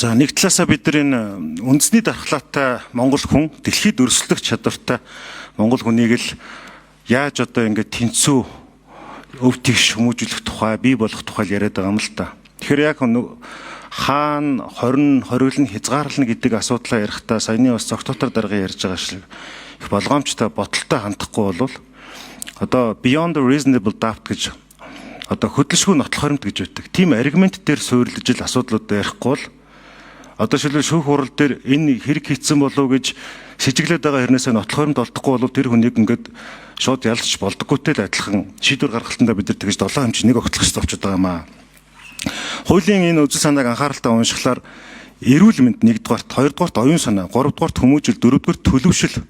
За нэг талаасаа бид нар энэ үндэсний дархлаатай Монгол хүн, дэлхийд өрсөлдөх чадвартай Монгол хүнийг л яаж одоо ингээд тэнцүү өв тэгш хүмүүжүүлэх тухай, бий болох тухай яриад байгаа юм л та. Тэгэхээр яг хаана хориглон хязгаарлана гэдэг асуудлаа ярихдаа саяны бас цогтотор дарга ярьж байгаа шиг их болгоомжтой боталтай хандахгүй бол одоо beyond the reasonable doubt гэж одоо хөдөлшгүй нотлох хоримт гэж байдаг. Тийм аргумент дээр суурилж ил асуудлуудаа ярихгүй бол одоо шилбэл шүүх хурал дээр энэ хэрэг хийцэн болов гэж сэжиглээд байгаа хэрнээсээ нотлох хоримт олдохгүй бол тэр хүнийг ингээд шууд ялж болдоггүйтэй л адилхан шийдвэр гаргалтандаа бид нар тэгж 7 хэмжээ нэг огтлох хэрэгтэй болчиход байгаа юм аа. Хуулийн энэ үзэл санааг анхааралтай уншихлаар эрүүл мэнд 1-р, 2-р оюун санаа, 3-р хүмүүжил, 4-р төлөвшил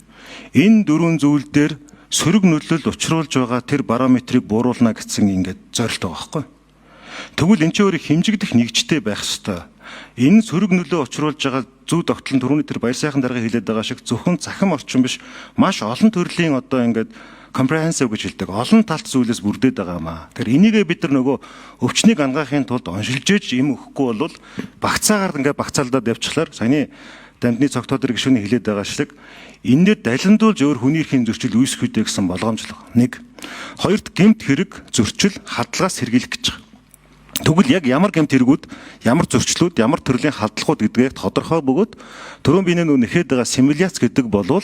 энэ дөрвөн зүйл дээр сөрөг нөлөөлөл учруулж байгаа тэр барометрийг бууруулна гэсэн ингээд зорилт байгаа байхгүй. Тэгвэл эн чинь өөрийг хэмжигдэх нэгжтэй байх ёстой. Энэ сөрөг нөлөө учруулж байгаа зүй тогтлон түрүүний тэр баяр сайхан дарга хэлээд байгаа шиг зөвхөн захим орчин биш маш олон төрлийн одоо ингээд comprehensive гэж хэлдэг олон талт зүйлээс бүрдээд байгаа юм аа. Тэгэхээр энийгээ бид нар нөгөө өвчнийг ангаахын тулд оншилж ээж юм өгөхгүй бол багцаагаар ингээд багцаалдаад явчихлаар саяны дамжны цогтоод гишүүний хэлээд байгаа шиг энэ дээр далиндуулж өөр хүний эрхийн зөрчил үүсэх үедээ гэсэн болгоомжлог. 1. Хоёрт гэмт хэрэг зөрчил хадлагаас сэргийлэх гэж байгаа. Тэгвэл яг ямар гэмт хэрэгүүд, ямар зөрчлүүд, ямар төрлийн халдлагууд гэдгийг тодорхой бөгөөд түрүүн биний нэхэд байгаа симуляц гэдэг болвол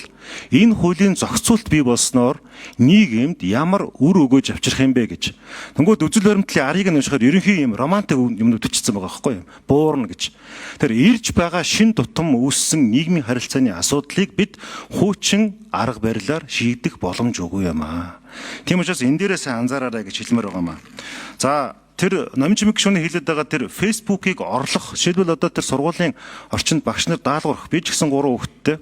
энэ хуулийн зохицуулт бий болсноор нийгэмд ямар үр өгөөж авчрах юм бэ гэж. Тэнгүүд үзэл баримтлалын арыг нь уншихаар ерөнхий юм романтик юмнууд бичсэн байгаа байхгүй юу? Буурна гэж. Тэр ирж байгаа шин тутам үүссэн нийгмийн харилцааны асуудлыг бид хуучин арга барилаар шийдэх боломж өгөө юм аа. Тийм учраас энэ дээрээс анзаараарай гэж хэлмээр байгаа юм аа. За тэр номжимэг гишүүний хэлээд байгаа тэр фейсбુકийг орлох жишээлбэл одоо тэр сургуулийн орчинд багш нар даалгавар би ч гэсэн 3 хүүхэдтэй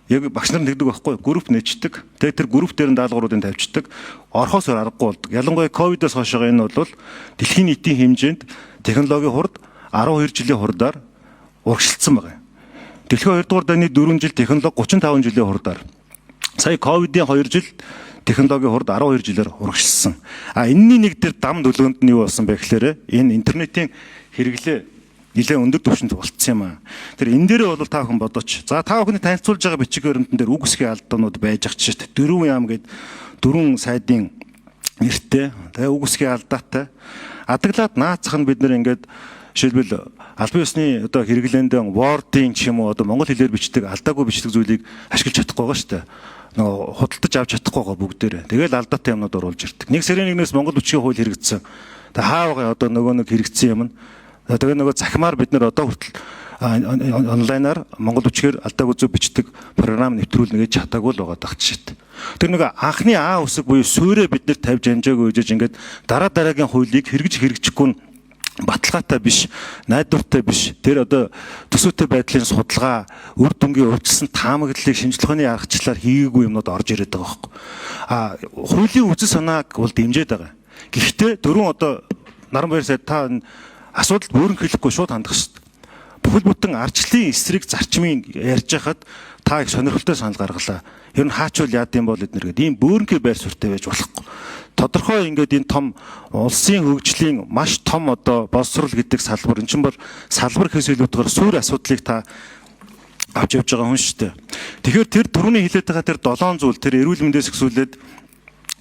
яг багш нар нэгдэг байхгүй групп нээждэг. Тэгээ тэр групп дээр нь даалгавруудыг тавьчихдаг. Орхоос аргагүй болдог. Ялангуяа ковидоос хойшоо энэ бол дэлхийн нийтийн хэмжээнд технологийн хурд 12 жилийн хурдаар урагшилсан байгаа. Дэлхийн 2 дугаар дайны 4 жил технологи 35 жилийн хурдаар. Сая ковидын 2 жил технологийн хурд 12 жилээр урагшилсан. Энэний нэг дээр дам төлөвөнд нь юу болсон бэ гэхээр энэ интернетийн хэрэглээ нэлээд өндөр түвшинд болцсон юм аа. Тэр энэ дээрээ бол та бүхэн бодооч. За та бүхний танилцуулж байгаа бичиг баримтан дээр үгсгийн алдаанууд байж ах чинь дөрвөн яам гээд дөрвөн сайдын нэртэй тэгээ үгсгийн алдаатай адаглаад наацах нь бид нэр ингээд жишээлбэл албан ёсны одоо хэрэглээнд Word-ийн ч юм уу одоо монгол хэлээр бичдэг алдаагүй бичдэг зүйлийг ашиглаж чадахгүй байгаа шүү дээ. Нөгөө худалдаж авч чадахгүй байгаа бүгдээрээ. Тэгэл алдаатай юмнууд оруулж ирдэг. Нэг сарын нэгнээс Монгол бичгийн хууль хэрэгжсэн. Тэгээ хаавгаа одоо нөгөө хэрэгжсэн юм. Тэгээ нөгөө захимаар бид нар одоо хүртэл онлайнаар монгол бичгээр алдаагүй зөв бичдэг програм нэвтрүүлнэ гэж чадаагүй л байгаа дах жишээ. Тэр нөгөө анхны А үсэг буюу суурэ бид нар тавьж амжаагүй гэж ингээд дараагийн хуулийг хэрэгжихгүй баталгаатай биш, найдвартай биш. Тэр одоо төсөөтэй байдлын судалгаа, үр дүнгийн урьдчилсан таамаглалыг шинжлэх ухааны аргачлалаар хийгээгүй юмнууд орж ирээд байгаа байхгүй. Хуулийн үзэл санааг бол дэмжиж байгаа. Гэхдээ дөрөв одоо Наранбаяр сайд та асуудалд бөөрн хэлэхгүй шууд хандах шүү дээ. Бүхэл бүтэн ардчлалын эсрэг зарчмын ярьж хахад та их сонирхолтой санал гаргалаа. Ер нь хаачвал яад юм бол эднэр гэдэг ийм бөөрнгийн байр суурьтай байж болохгүй. Тодорхой ингээд энэ том улсын хөгжлийн маш том одоо боловсрол гэдэг салбар энэ чинь бол салбар гэхээс илүүтэйгээр суур асуудлыг та авч явж байгаа хүн шүү дээ. Тэгэхээр тэр түрүүний хэлээд байгаа тэр 7 зүйл тэр эрүүл мэндээс эхсүүлээд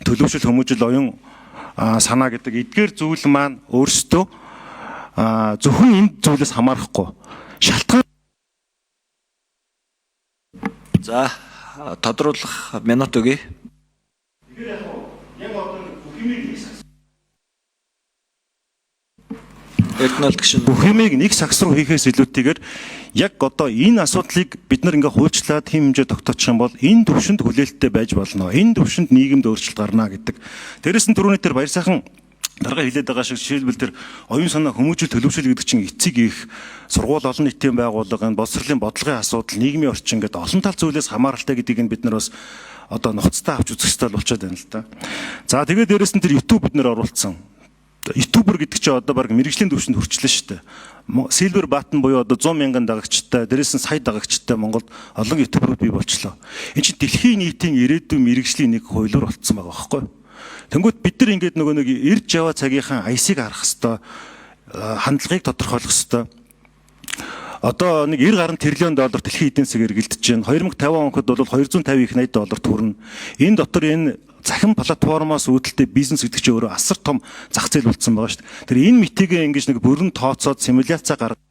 төлөвшөл хүмүүжил оюун санаа гэдэг эдгээр зүйл маань өөрсдөө зөвхөн энэ зүйлээс хамаарахгүй шалтгаан. За тодруулах минут өгье. Бүх юмыг нэг сагс руу хийхээс илүүтэйгээр яг одоо энэ асуудлыг бид нар ингээ хуульчлаад хэм хэмжээ тогтоочих юм бол энэ төвшөнд хүлээлттэй байж болно. Энэ төвшөнд нийгэмд өөрчлөлт гарна гэдэг. Дээрээс нь түрүүний тэр баяр сайхан дарга хэлээд байгаа шиг жишээлбэл тэр оюун санаа хүмүүжил төлөвшөл гэдэг чинь эцэг их сургууль олон нийтийн байгууллага энэ боловсролын бодлогын асуудал нийгмийн орчин гэдэг олон тал зүйлээс хамааралтай гэдгийг нь бид нар бас одоо нухацтай авч үзэх хэрэгтэй болчиход байна л да. За тэгээд дээрээс нь тэр YouTube бид нар оруулсан. Ютубер гэдэг чинь одоо баг мэрэгжлийн төвшөнд хүрчлээ шүү дээ. Silver button буюу одоо 100 мянган дагагчтай, дээрээс нь сая дагагчтай Монголд олон ютуберүүд бий болчлоо. Энэ чинь дэлхийн нийтийн ирээдүйн мэрэгжлийн нэг хуулиар болцсон байгаа байхгүй юу? Тэнгүүт бид нар ингээд нөгөө нэг ирж яваа цагийнхаа аясыг харах хэвээр хандлагыг тодорхойлох хэвээр Одоо нэг 90 гаруй тэрлион доллар дэлхийн эдийн засаг эргэлдэж байна. 2050 онд бол 250 их 80 доллар төрнө. Энэ дотор энэ захин платформоос үүдэлтэй бизнес гэдэг чинь өөрөө асар том зах зээл болсон байгаа шүү дээ. Тэр энэ мэтийгээ ингэж нэг бүрэн тооцоод симуляцаа гаргаж